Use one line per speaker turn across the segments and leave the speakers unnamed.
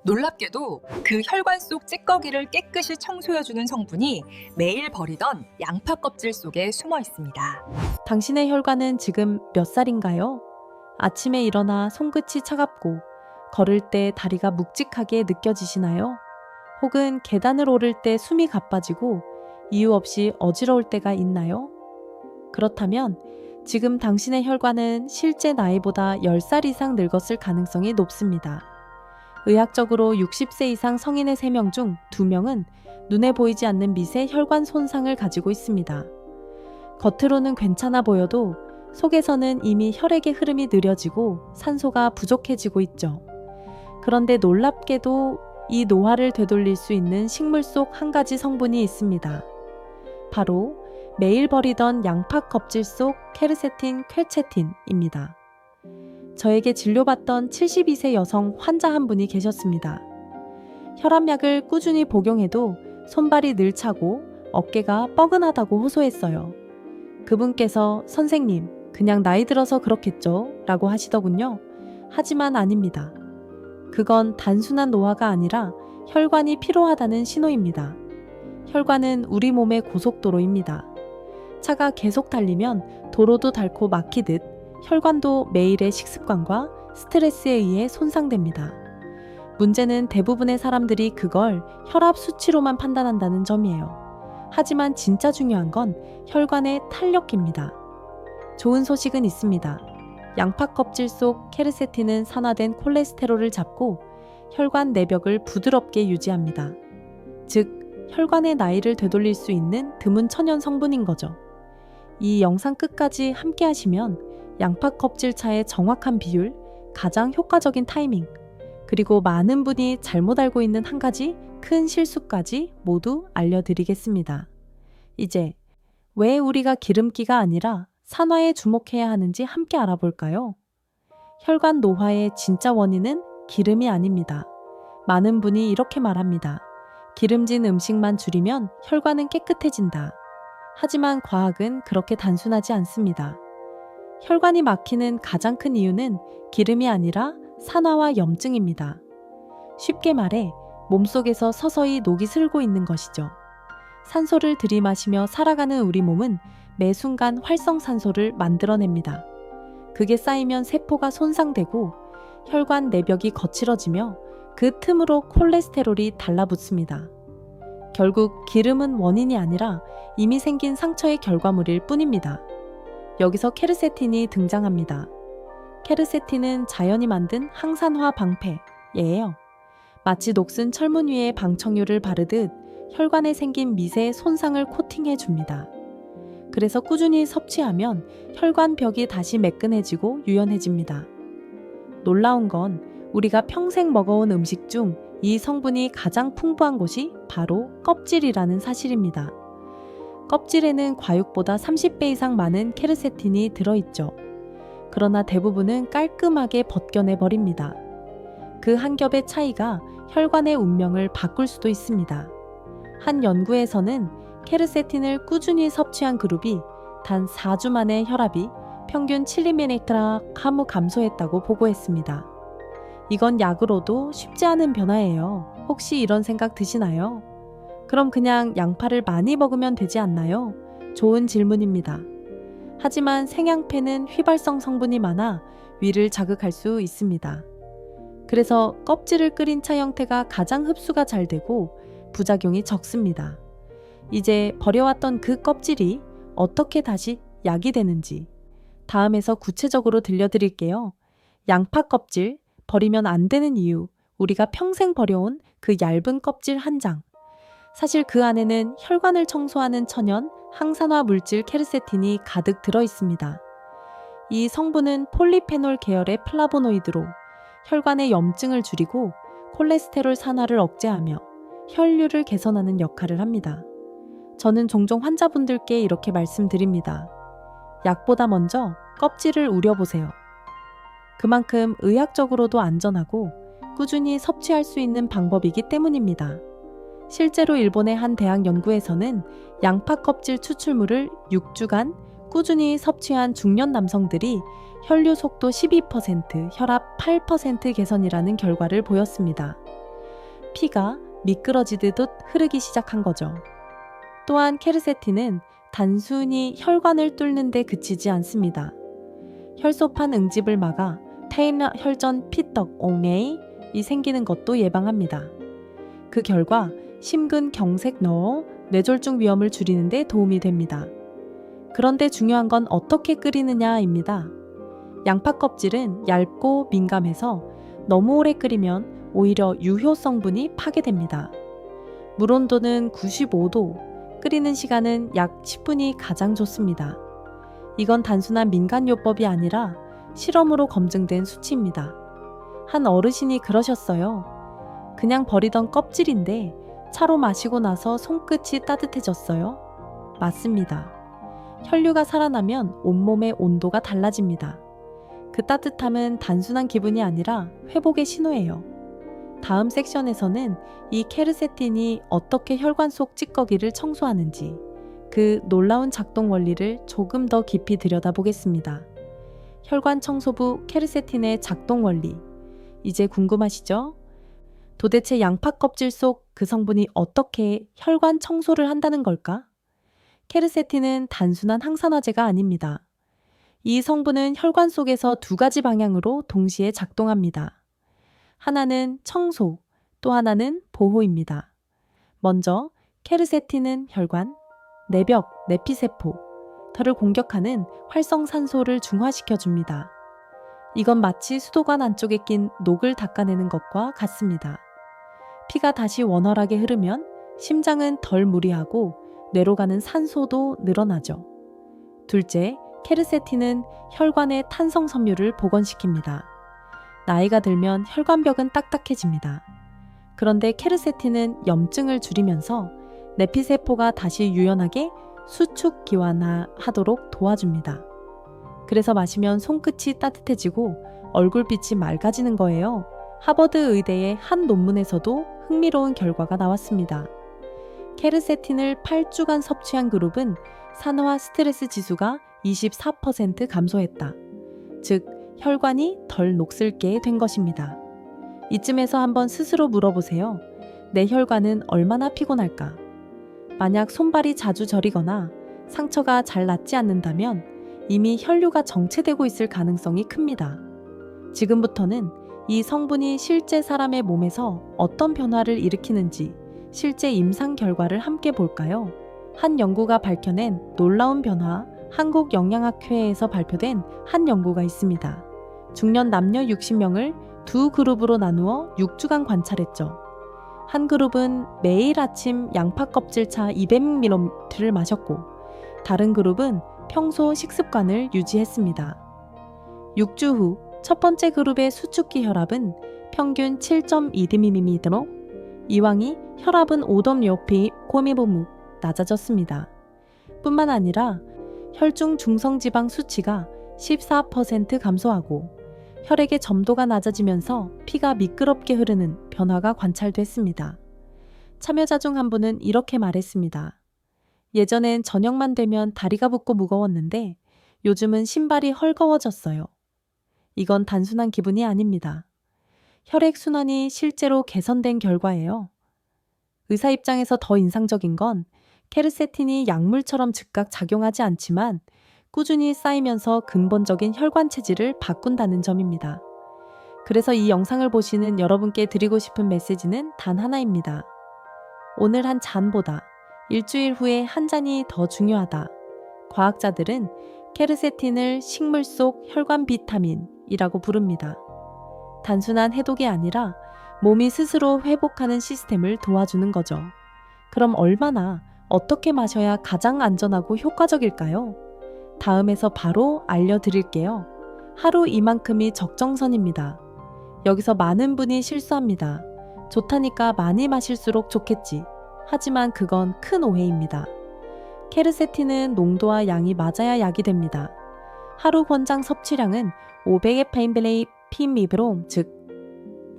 놀랍게도 그 혈관 속 찌꺼기를 깨끗이 청소해주는 성분이 매일 버리던 양파 껍질 속에 숨어 있습니다.
당신의 혈관은 지금 몇 살인가요? 아침에 일어나 손끝이 차갑고 걸을 때 다리가 묵직하게 느껴지시나요? 혹은 계단을 오를 때 숨이 가빠지고 이유 없이 어지러울 때가 있나요? 그렇다면 지금 당신의 혈관은 실제 나이보다 10살 이상 늙었을 가능성이 높습니다. 의학적으로 60세 이상 성인의 3명 중 2명은 눈에 보이지 않는 미세 혈관 손상을 가지고 있습니다. 겉으로는 괜찮아 보여도 속에서는 이미 혈액의 흐름이 느려지고 산소가 부족해지고 있죠. 그런데 놀랍게도 이 노화를 되돌릴 수 있는 식물 속 한 가지 성분이 있습니다. 바로 매일 버리던 양파 껍질 속 케르세틴 퀘체틴입니다. 저에게 진료받던 72세 여성 환자 한 분이 계셨습니다. 혈압약을 꾸준히 복용해도 손발이 늘 차고 어깨가 뻐근하다고 호소했어요. 그분께서 선생님, 그냥 나이 들어서 그렇겠죠? 라고 하시더군요. 하지만 아닙니다. 그건 단순한 노화가 아니라 혈관이 피로하다는 신호입니다. 혈관은 우리 몸의 고속도로입니다. 차가 계속 달리면 도로도 닳고 막히듯 혈관도 매일의 식습관과 스트레스에 의해 손상됩니다. 문제는 대부분의 사람들이 그걸 혈압 수치로만 판단한다는 점이에요. 하지만 진짜 중요한 건 혈관의 탄력입니다. 좋은 소식은 있습니다. 양파 껍질 속 케르세틴은 산화된 콜레스테롤을 잡고 혈관 내벽을 부드럽게 유지합니다. 즉, 혈관의 나이를 되돌릴 수 있는 드문 천연 성분인 거죠. 이 영상 끝까지 함께 하시면 양파 껍질차의 정확한 비율, 가장 효과적인 타이밍, 그리고 많은 분이 잘못 알고 있는 한 가지 큰 실수까지 모두 알려드리겠습니다. 이제 왜 우리가 기름기가 아니라 산화에 주목해야 하는지 함께 알아볼까요? 혈관 노화의 진짜 원인은 기름이 아닙니다. 많은 분이 이렇게 말합니다. 기름진 음식만 줄이면 혈관은 깨끗해진다. 하지만 과학은 그렇게 단순하지 않습니다. 혈관이 막히는 가장 큰 이유는 기름이 아니라 산화와 염증입니다. 쉽게 말해 몸속에서 서서히 녹이 슬고 있는 것이죠. 산소를 들이마시며 살아가는 우리 몸은 매 순간 활성산소를 만들어냅니다. 그게 쌓이면 세포가 손상되고 혈관 내벽이 거칠어지며 그 틈으로 콜레스테롤이 달라붙습니다. 결국 기름은 원인이 아니라 이미 생긴 상처의 결과물일 뿐입니다. 여기서 케르세틴이 등장합니다. 케르세틴은 자연이 만든 항산화 방패예요. 마치 녹슨 철문 위에 방청유를 바르듯 혈관에 생긴 미세 손상을 코팅해 줍니다. 그래서 꾸준히 섭취하면 혈관 벽이 다시 매끈해지고 유연해집니다. 놀라운 건 우리가 평생 먹어온 음식 중 이 성분이 가장 풍부한 곳이 바로 껍질이라는 사실입니다. 껍질에는 과육보다 30배 이상 많은 케르세틴이 들어있죠. 그러나 대부분은 깔끔하게 벗겨내 버립니다. 그 한 겹의 차이가 혈관의 운명을 바꿀 수도 있습니다. 한 연구에서는 케르세틴을 꾸준히 섭취한 그룹이 단 4주 만에 혈압이 평균 7mm 하무 감소했다고 보고했습니다. 이건 약으로도 쉽지 않은 변화예요. 혹시 이런 생각 드시나요? 그럼 그냥 양파를 많이 먹으면 되지 않나요? 좋은 질문입니다. 하지만 생양패는 휘발성 성분이 많아 위를 자극할 수 있습니다. 그래서 껍질을 끓인 차 형태가 가장 흡수가 잘 되고 부작용이 적습니다. 이제 버려왔던 그 껍질이 어떻게 다시 약이 되는지 다음에서 구체적으로 들려드릴게요. 양파 껍질, 버리면 안 되는 이유, 우리가 평생 버려온 그 얇은 껍질 한 장. 사실 그 안에는 혈관을 청소하는 천연 항산화 물질 케르세틴이 가득 들어 있습니다. 이 성분은 폴리페놀 계열의 플라보노이드로 혈관의 염증을 줄이고 콜레스테롤 산화를 억제하며 혈류를 개선하는 역할을 합니다. 저는 종종 환자분들께 이렇게 말씀드립니다. 약보다 먼저 껍질을 우려보세요. 그만큼 의학적으로도 안전하고 꾸준히 섭취할 수 있는 방법이기 때문입니다. 실제로 일본의 한 대학 연구에서는 양파 껍질 추출물을 6주간 꾸준히 섭취한 중년 남성들이 혈류 속도 12%, 혈압 8% 개선이라는 결과를 보였습니다. 피가 미끄러지듯 흐르기 시작한 거죠. 또한 케르세틴은 단순히 혈관을 뚫는 데 그치지 않습니다. 혈소판 응집을 막아 태인화 혈전 피떡 옹매이 생기는 것도 예방합니다. 그 결과 심근경색 넣어 뇌졸중 위험을 줄이는 데 도움이 됩니다. 그런데 중요한 건 어떻게 끓이느냐입니다. 양파 껍질은 얇고 민감해서 너무 오래 끓이면 오히려 유효 성분이 파괴됩니다. 물 온도는 95도, 끓이는 시간은 약 10분이 가장 좋습니다. 이건 단순한 민간요법이 아니라 실험으로 검증된 수치입니다. 한 어르신이 그러셨어요. 그냥 버리던 껍질인데 차로 마시고 나서 손끝이 따뜻해졌어요. 맞습니다. 혈류가 살아나면 온몸의 온도가 달라집니다. 그 따뜻함은 단순한 기분이 아니라 회복의 신호예요. 다음 섹션에서는 이 케르세틴이 어떻게 혈관 속 찌꺼기를 청소하는지, 그 놀라운 작동 원리를 조금 더 깊이 들여다보겠습니다. 혈관 청소부 케르세틴의 작동 원리, 이제 궁금하시죠? 도대체 양파 껍질 속 그 성분이 어떻게 혈관 청소를 한다는 걸까? 케르세틴은 단순한 항산화제가 아닙니다. 이 성분은 혈관 속에서 두 가지 방향으로 동시에 작동합니다. 하나는 청소, 또 하나는 보호입니다. 먼저 케르세틴은 혈관, 내벽, 내피세포,를 공격하는 활성산소를 중화시켜줍니다. 이건 마치 수도관 안쪽에 낀 녹을 닦아내는 것과 같습니다. 피가 다시 원활하게 흐르면 심장은 덜 무리하고 뇌로 가는 산소도 늘어나죠. 둘째, 케르세틴은 혈관의 탄성 섬유를 복원시킵니다. 나이가 들면 혈관벽은 딱딱해집니다. 그런데 케르세틴은 염증을 줄이면서 내피세포가 다시 유연하게 수축 기완화하도록 도와줍니다. 그래서 마시면 손끝이 따뜻해지고 얼굴빛이 맑아지는 거예요. 하버드 의대의 한 논문에서도 흥미로운 결과가 나왔습니다. 케르세틴을 8주간 섭취한 그룹은 산화 스트레스 지수가 24% 감소했다. 즉, 혈관이 덜 녹슬게 된 것입니다. 이쯤에서 한번 스스로 물어보세요. 내 혈관은 얼마나 피곤할까? 만약 손발이 자주 저리거나 상처가 잘 낫지 않는다면 이미 혈류가 정체되고 있을 가능성이 큽니다. 지금부터는 이 성분이 실제 사람의 몸에서 어떤 변화를 일으키는지 실제 임상 결과를 함께 볼까요? 한 연구가 밝혀낸 놀라운 변화, 한국영양학회에서 발표된 한 연구가 있습니다. 중년 남녀 60명을 두 그룹으로 나누어 6주간 관찰했죠. 한 그룹은 매일 아침 양파 껍질차 200ml를 마셨고, 다른 그룹은 평소 식습관을 유지했습니다. 6주 후 첫 번째 그룹의 수축기 혈압은 평균 7.2dm로, 이왕이 혈압은 5.6 고미보무 낮아졌습니다. 뿐만 아니라 혈중 중성지방 수치가 14% 감소하고 혈액의 점도가 낮아지면서 피가 미끄럽게 흐르는 변화가 관찰됐습니다. 참여자 중 한 분은 이렇게 말했습니다. 예전엔 저녁만 되면 다리가 붓고 무거웠는데 요즘은 신발이 헐거워졌어요. 이건 단순한 기분이 아닙니다. 혈액순환이 실제로 개선된 결과예요. 의사 입장에서 더 인상적인 건 케르세틴이 약물처럼 즉각 작용하지 않지만 꾸준히 쌓이면서 근본적인 혈관 체질을 바꾼다는 점입니다. 그래서 이 영상을 보시는 여러분께 드리고 싶은 메시지는 단 하나입니다. 오늘 한 잔보다 일주일 후에 한 잔이 더 중요하다. 과학자들은 케르세틴을 식물 속 혈관 비타민이라고 부릅니다. 단순한 해독이 아니라 몸이 스스로 회복하는 시스템을 도와주는 거죠. 그럼 얼마나, 어떻게 마셔야 가장 안전하고 효과적일까요? 다음에서 바로 알려드릴게요. 하루 이만큼이 적정선입니다. 여기서 많은 분이 실수합니다. 좋다니까 많이 마실수록 좋겠지. 하지만 그건 큰 오해입니다. 케르세틴은 농도와 양이 맞아야 약이 됩니다. 하루 권장 섭취량은 500의 파인블레이 피미브롬, 즉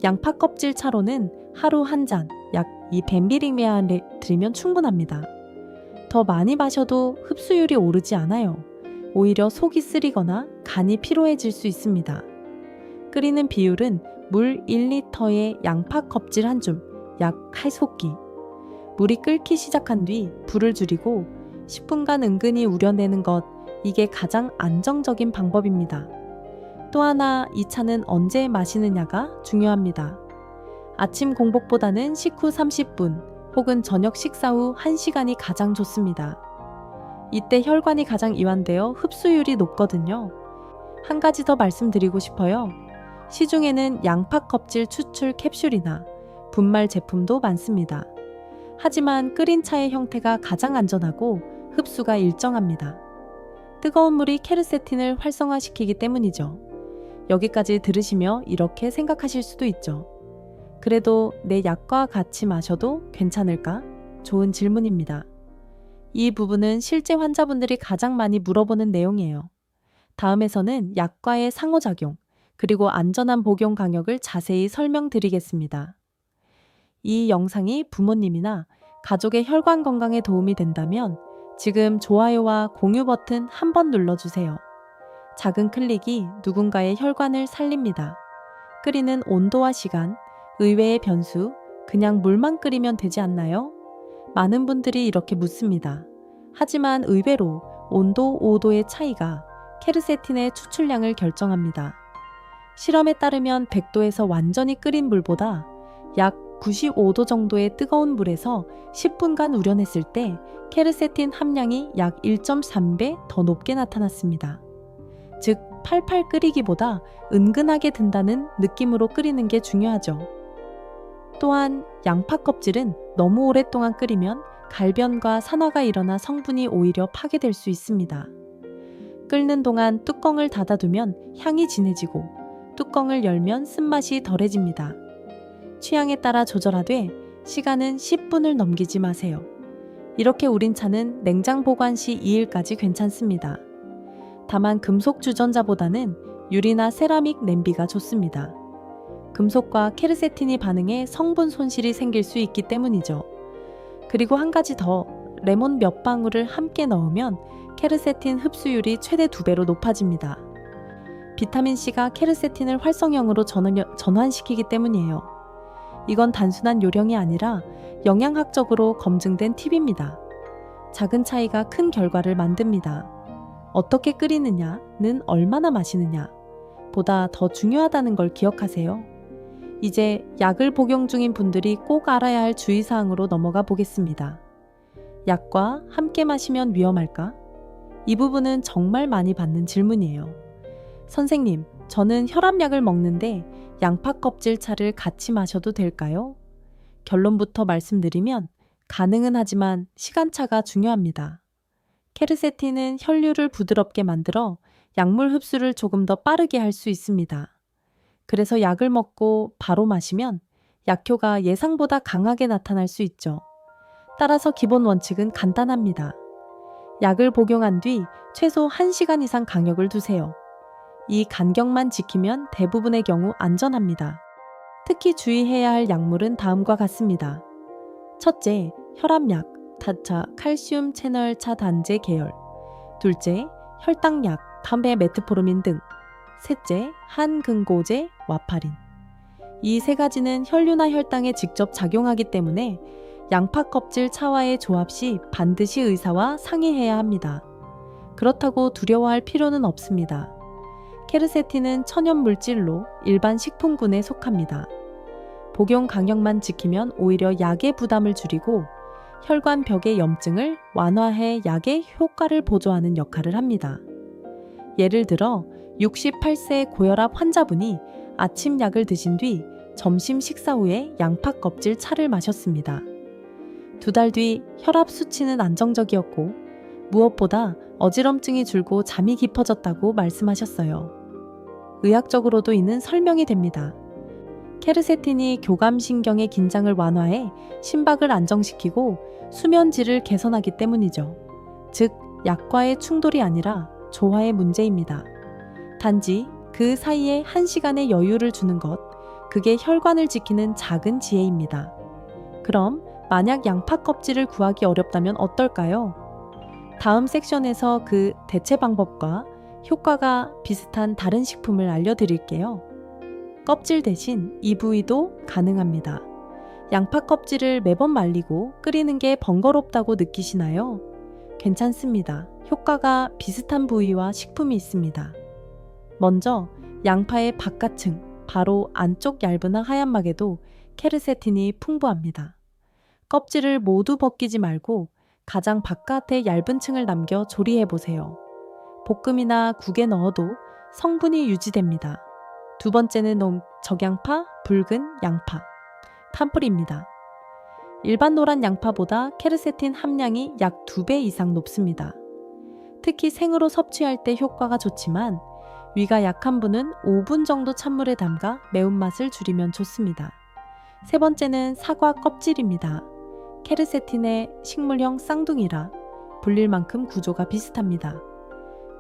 양파 껍질 차로는 하루 한 잔, 약 200ml를 들이면 충분합니다. 더 많이 마셔도 흡수율이 오르지 않아요. 오히려 속이 쓰리거나 간이 피로해질 수 있습니다. 끓이는 비율은 물 1리터에 양파 껍질 한 줌, 약 칼속기. 물이 끓기 시작한 뒤 불을 줄이고 10분간 은근히 우려내는 것, 이게 가장 안정적인 방법입니다. 또 하나, 이 차는 언제 마시느냐가 중요합니다. 아침 공복보다는 식후 30분 혹은 저녁 식사 후 1시간이 가장 좋습니다. 이때 혈관이 가장 이완되어 흡수율이 높거든요. 한 가지 더 말씀드리고 싶어요. 시중에는 양파 껍질 추출 캡슐이나 분말 제품도 많습니다. 하지만 끓인 차의 형태가 가장 안전하고 흡수가 일정합니다. 뜨거운 물이 케르세틴을 활성화시키기 때문이죠. 여기까지 들으시며 이렇게 생각하실 수도 있죠. 그래도 내 약과 같이 마셔도 괜찮을까? 좋은 질문입니다. 이 부분은 실제 환자분들이 가장 많이 물어보는 내용이에요. 다음에서는 약과의 상호작용, 그리고 안전한 복용 강역을 자세히 설명드리겠습니다. 이 영상이 부모님이나 가족의 혈관 건강에 도움이 된다면 지금 좋아요와 공유 버튼 한번 눌러주세요. 작은 클릭이 누군가의 혈관을 살립니다. 끓이는 온도와 시간, 의외의 변수, 그냥 물만 끓이면 되지 않나요? 많은 분들이 이렇게 묻습니다. 하지만 의외로 온도 5도의 차이가 케르세틴의 추출량을 결정합니다. 실험에 따르면 100도에서 완전히 끓인 물보다 약 95도 정도의 뜨거운 물에서 10분간 우려냈을 때 케르세틴 함량이 약 1.3배 더 높게 나타났습니다. 즉, 팔팔 끓이기보다 은근하게 든다는 느낌으로 끓이는 게 중요하죠. 또한 양파 껍질은 너무 오랫동안 끓이면 갈변과 산화가 일어나 성분이 오히려 파괴될 수 있습니다. 끓는 동안 뚜껑을 닫아두면 향이 진해지고 뚜껑을 열면 쓴맛이 덜해집니다. 취향에 따라 조절하되 시간은 10분을 넘기지 마세요. 이렇게 우린 차는 냉장 보관 시 2일까지 괜찮습니다. 다만 금속 주전자보다는 유리나 세라믹 냄비가 좋습니다. 금속과 케르세틴이 반응해 성분 손실이 생길 수 있기 때문이죠. 그리고 한 가지 더, 레몬 몇 방울을 함께 넣으면 케르세틴 흡수율이 최대 2배로 높아집니다. 비타민C가 케르세틴을 활성형으로 전환시키기 때문이에요. 이건 단순한 요령이 아니라 영양학적으로 검증된 팁입니다. 작은 차이가 큰 결과를 만듭니다. 어떻게 끓이느냐는 얼마나 마시느냐 보다 더 중요하다는 걸 기억하세요. 이제 약을 복용 중인 분들이 꼭 알아야 할 주의사항으로 넘어가 보겠습니다. 약과 함께 마시면 위험할까? 이 부분은 정말 많이 받는 질문이에요. 선생님, 저는 혈압약을 먹는데 양파 껍질 차를 같이 마셔도 될까요? 결론부터 말씀드리면 가능은 하지만 시간차가 중요합니다. 케르세틴은 혈류를 부드럽게 만들어 약물 흡수를 조금 더 빠르게 할 수 있습니다. 그래서 약을 먹고 바로 마시면 약효가 예상보다 강하게 나타날 수 있죠. 따라서 기본 원칙은 간단합니다. 약을 복용한 뒤 최소 1시간 이상 간격을 두세요. 이 간격만 지키면 대부분의 경우 안전합니다. 특히 주의해야 할 약물은 다음과 같습니다. 첫째, 혈압약, 타차, 칼슘 채널 차단제 계열. 둘째, 혈당약, 담배, 메트포르민 등. 셋째, 한근고제, 와파린. 이 세 가지는 혈류나 혈당에 직접 작용하기 때문에 양파 껍질 차와의 조합 시 반드시 의사와 상의해야 합니다. 그렇다고 두려워할 필요는 없습니다. 케르세틴은 천연 물질로 일반 식품군에 속합니다. 복용 간격만 지키면 오히려 약의 부담을 줄이고 혈관 벽의 염증을 완화해 약의 효과를 보조하는 역할을 합니다. 예를 들어 68세 고혈압 환자분이 아침 약을 드신 뒤 점심 식사 후에 양파 껍질 차를 마셨습니다. 2달 뒤 혈압 수치는 안정적이었고 무엇보다 어지럼증이 줄고 잠이 깊어졌다고 말씀하셨어요. 의학적으로도 이는 설명이 됩니다. 케르세틴이 교감신경의 긴장을 완화해 심박을 안정시키고 수면 질을 개선하기 때문이죠. 즉, 약과의 충돌이 아니라 조화의 문제입니다. 단지 그 사이에 1시간의 여유를 주는 것, 그게 혈관을 지키는 작은 지혜입니다. 그럼 만약 양파 껍질을 구하기 어렵다면 어떨까요? 다음 섹션에서 그 대체 방법과 효과가 비슷한 다른 식품을 알려드릴게요. 껍질 대신 이 부위도 가능합니다. 양파 껍질을 매번 말리고 끓이는 게 번거롭다고 느끼시나요? 괜찮습니다. 효과가 비슷한 부위와 식품이 있습니다. 먼저 양파의 바깥층, 바로 안쪽 얇은 하얀 막에도 케르세틴이 풍부합니다. 껍질을 모두 벗기지 말고 가장 바깥의 얇은 층을 남겨 조리해 보세요. 볶음이나 국에 넣어도 성분이 유지됩니다. 두 번째는 적양파, 붉은 양파, 탄불입니다. 일반 노란 양파보다 케르세틴 함량이 약 2배 이상 높습니다. 특히 생으로 섭취할 때 효과가 좋지만 위가 약한 분은 5분 정도 찬물에 담가 매운맛을 줄이면 좋습니다. 세 번째는 사과 껍질입니다. 케르세틴의 식물형 쌍둥이라 불릴 만큼 구조가 비슷합니다.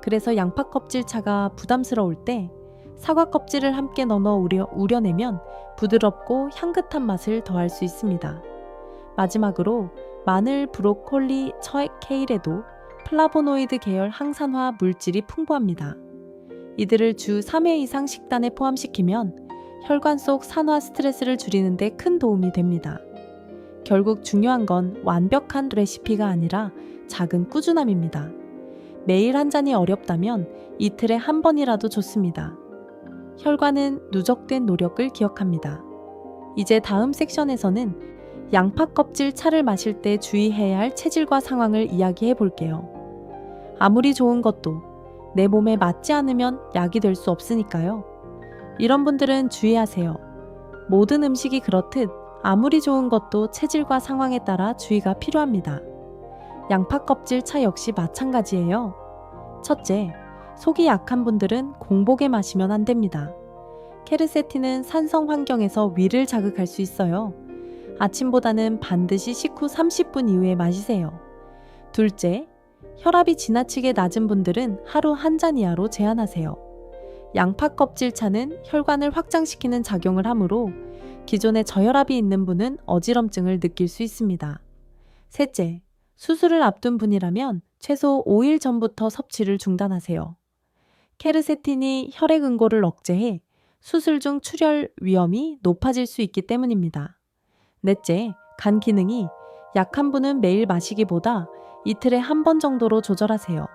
그래서 양파 껍질차가 부담스러울 때 사과 껍질을 함께 넣어 우려내면 부드럽고 향긋한 맛을 더할 수 있습니다. 마지막으로 마늘, 브로콜리, 케일에도 플라보노이드 계열 항산화 물질이 풍부합니다. 이들을 주 3회 이상 식단에 포함시키면 혈관 속 산화 스트레스를 줄이는 데 큰 도움이 됩니다. 결국 중요한 건 완벽한 레시피가 아니라 작은 꾸준함입니다. 매일 한 잔이 어렵다면 이틀에 한 번이라도 좋습니다. 혈관은 누적된 노력을 기억합니다. 이제 다음 섹션에서는 양파 껍질 차를 마실 때 주의해야 할 체질과 상황을 이야기해 볼게요. 아무리 좋은 것도 내 몸에 맞지 않으면 약이 될 수 없으니까요. 이런 분들은 주의하세요. 모든 음식이 그렇듯 아무리 좋은 것도 체질과 상황에 따라 주의가 필요합니다. 양파 껍질 차 역시 마찬가지예요. 첫째, 속이 약한 분들은 공복에 마시면 안 됩니다. 케르세틴은 산성 환경에서 위를 자극할 수 있어요. 아침보다는 반드시 식후 30분 이후에 마시세요. 둘째, 혈압이 지나치게 낮은 분들은 하루 한 잔 이하로 제한하세요. 양파 껍질 차는 혈관을 확장시키는 작용을 하므로 기존에 저혈압이 있는 분은 어지럼증을 느낄 수 있습니다. 셋째, 수술을 앞둔 분이라면 최소 5일 전부터 섭취를 중단하세요. 케르세틴이 혈액 응고를 억제해 수술 중 출혈 위험이 높아질 수 있기 때문입니다. 넷째, 간 기능이 약한 분은 매일 마시기보다 이틀에 한 번 정도로 조절하세요.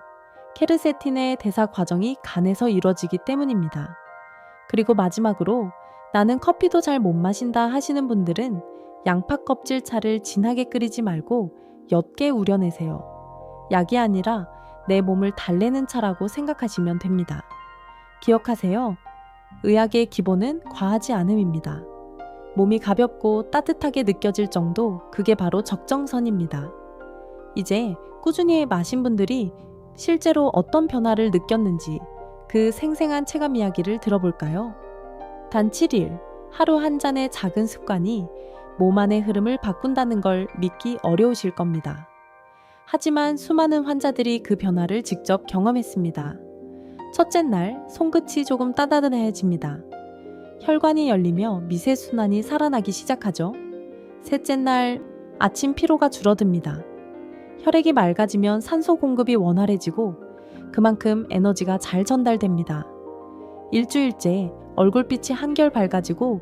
케르세틴의 대사 과정이 간에서 이루어지기 때문입니다. 그리고 마지막으로 나는 커피도 잘 못 마신다 하시는 분들은 양파 껍질 차를 진하게 끓이지 말고 옅게 우려내세요. 약이 아니라 내 몸을 달래는 차라고 생각하시면 됩니다. 기억하세요. 의학의 기본은 과하지 않음입니다. 몸이 가볍고 따뜻하게 느껴질 정도, 그게 바로 적정선입니다. 이제 꾸준히 마신 분들이 실제로 어떤 변화를 느꼈는지 그 생생한 체감 이야기를 들어볼까요? 단 7일, 하루 한 잔의 작은 습관이 몸 안의 흐름을 바꾼다는 걸 믿기 어려우실 겁니다. 하지만 수많은 환자들이 그 변화를 직접 경험했습니다. 첫째 날, 손끝이 조금 따뜻해집니다. 혈관이 열리며 미세순환이 살아나기 시작하죠. 셋째 날, 아침 피로가 줄어듭니다. 혈액이 맑아지면 산소 공급이 원활해지고 그만큼 에너지가 잘 전달됩니다. 일주일째 얼굴빛이 한결 밝아지고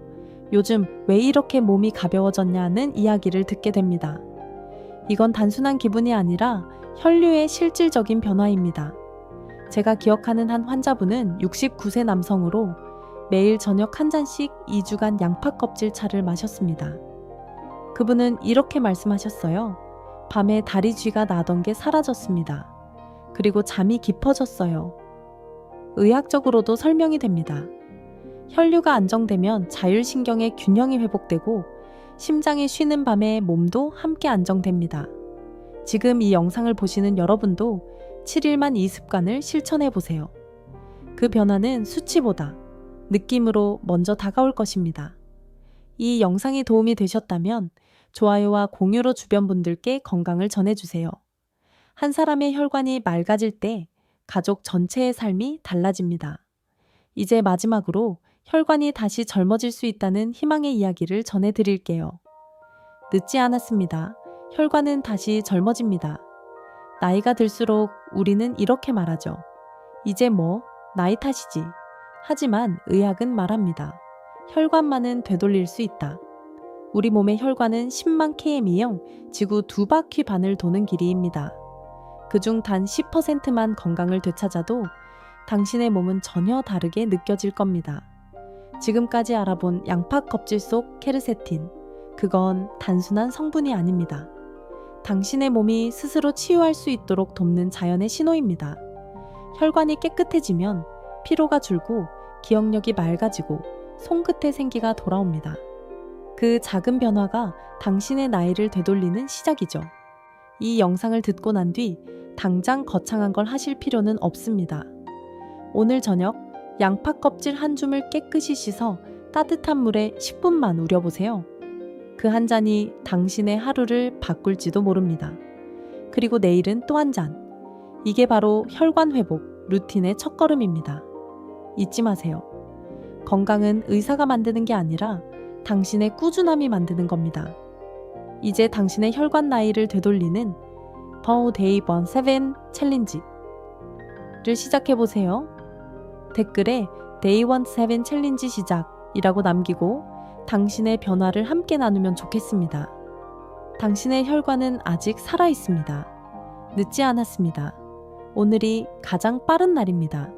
요즘 왜 이렇게 몸이 가벼워졌냐는 이야기를 듣게 됩니다. 이건 단순한 기분이 아니라 혈류의 실질적인 변화입니다. 제가 기억하는 한 환자분은 69세 남성으로 매일 저녁 한 잔씩 2주간 양파 껍질 차를 마셨습니다. 그분은 이렇게 말씀하셨어요. 밤에 다리 쥐가 나던 게 사라졌습니다. 그리고 잠이 깊어졌어요. 의학적으로도 설명이 됩니다. 혈류가 안정되면 자율신경의 균형이 회복되고 심장이 쉬는 밤에 몸도 함께 안정됩니다. 지금 이 영상을 보시는 여러분도 7일만 이 습관을 실천해 보세요. 그 변화는 수치보다 느낌으로 먼저 다가올 것입니다. 이 영상이 도움이 되셨다면 좋아요와 공유로 주변 분들께 건강을 전해주세요. 한 사람의 혈관이 맑아질 때 가족 전체의 삶이 달라집니다. 이제 마지막으로 혈관이 다시 젊어질 수 있다는 희망의 이야기를 전해드릴게요. 늦지 않았습니다. 혈관은 다시 젊어집니다. 나이가 들수록 우리는 이렇게 말하죠. 이제 뭐 나이 탓이지. 하지만 의학은 말합니다. 혈관만은 되돌릴 수 있다. 우리 몸의 혈관은 10만 km이형 지구 2바퀴 반을 도는 길이입니다. 그중 단 10%만 건강을 되찾아도 당신의 몸은 전혀 다르게 느껴질 겁니다. 지금까지 알아본 양파 껍질 속 케르세틴, 그건 단순한 성분이 아닙니다. 당신의 몸이 스스로 치유할 수 있도록 돕는 자연의 신호입니다. 혈관이 깨끗해지면 피로가 줄고 기억력이 맑아지고 손끝의 생기가 돌아옵니다. 그 작은 변화가 당신의 나이를 되돌리는 시작이죠. 이 영상을 듣고 난 뒤 당장 거창한 걸 하실 필요는 없습니다. 오늘 저녁 양파 껍질 한 줌을 깨끗이 씻어 따뜻한 물에 10분만 우려보세요. 그 한 잔이 당신의 하루를 바꿀지도 모릅니다. 그리고 내일은 또 한 잔. 이게 바로 혈관 회복 루틴의 첫걸음입니다. 잊지 마세요. 건강은 의사가 만드는 게 아니라 당신의 꾸준함이 만드는 겁니다. 이제 당신의 혈관 나이를 되돌리는 Per Day Burn 7 챌린지를 시작해보세요. 댓글에 Day 1 7 챌린지 시작이라고 남기고 당신의 변화를 함께 나누면 좋겠습니다. 당신의 혈관은 아직 살아있습니다. 늦지 않았습니다. 오늘이 가장 빠른 날입니다.